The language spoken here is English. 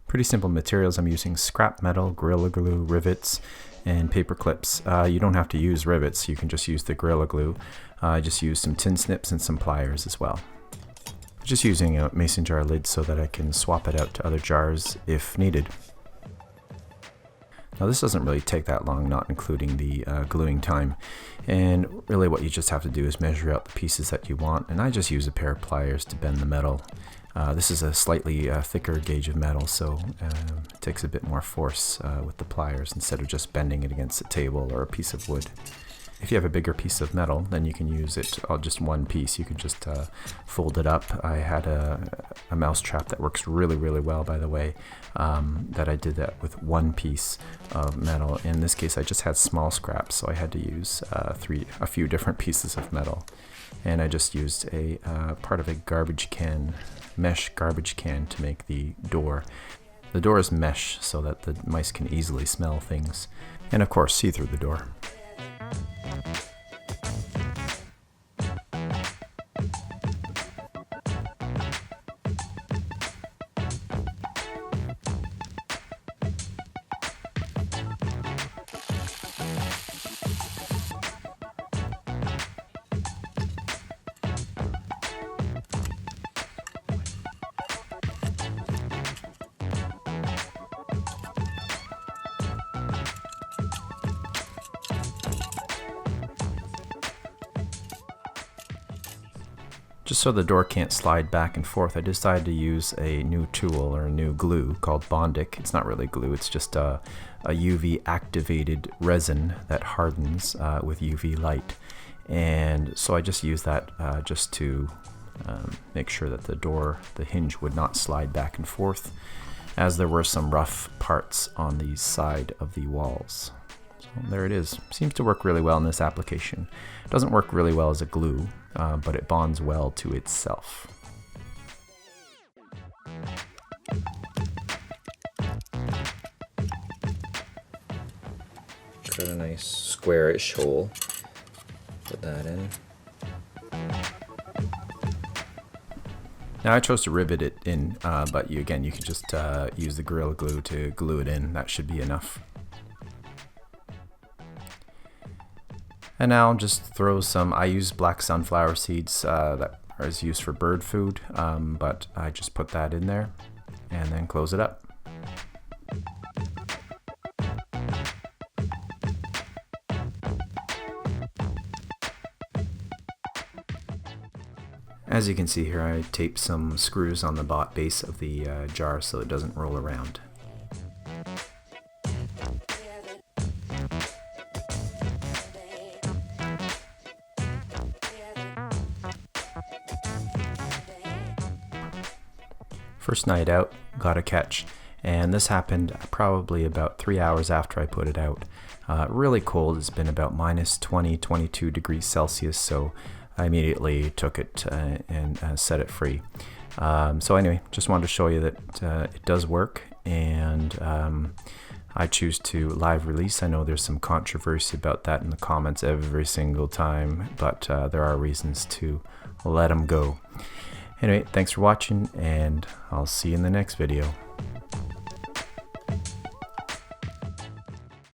Pretty simple materials. I'm using scrap metal, Gorilla Glue, rivets, and paper clips. You don't have to use rivets, you can just use the Gorilla Glue. I just used some tin snips and some pliers as well. Just using a mason jar lid so that I can swap it out to other jars if needed. Now this doesn't really take that long, not including the gluing time. And really what you just have to do is measure out the pieces that you want, and I just use a pair of pliers to bend the metal. This is a slightly thicker gauge of metal, so it takes a bit more force with the pliers instead of just bending it against a table or a piece of wood. If you have a bigger piece of metal, then you can use it just one piece. You can just fold it up. I had a mouse trap that works really well, by the way, that I did that with one piece of metal. In this case I just had small scraps, so I had to use a few different pieces of metal. And I just used a part of a mesh garbage can to make the door. The door is mesh so that the mice can easily smell things, and of course see through the door. Just so the door can't slide back and forth, I decided to use a new tool or a new glue called Bondic. It's not really glue, it's just a UV activated resin that hardens with UV light. And so I just used that just to make sure that the hinge would not slide back and forth, as there were some rough parts on the side of the walls. So there it is. Seems to work really well in this application. It doesn't work really well as a glue, but it bonds well to itself. Cut a nice squarish hole. Put that in. Now I chose to rivet it in, but you can just use the Gorilla Glue to glue it in. That should be enough. And now just throw some, I use black sunflower seeds that is used for bird food, but I just put that in there and then close it up. As you can see here, I taped some screws on the base of the jar so it doesn't roll around. First night out, got a catch, and this happened probably about 3 hours after I put it out. Really cold. It's been about minus 22 degrees Celsius, so I immediately took it and set it free. So anyway, just wanted to show you that it does work, and I choose to live release. I know there's some controversy about that in the comments every single time, but there are reasons to let them go. Anyway, thanks for watching, and I'll see you in the next video.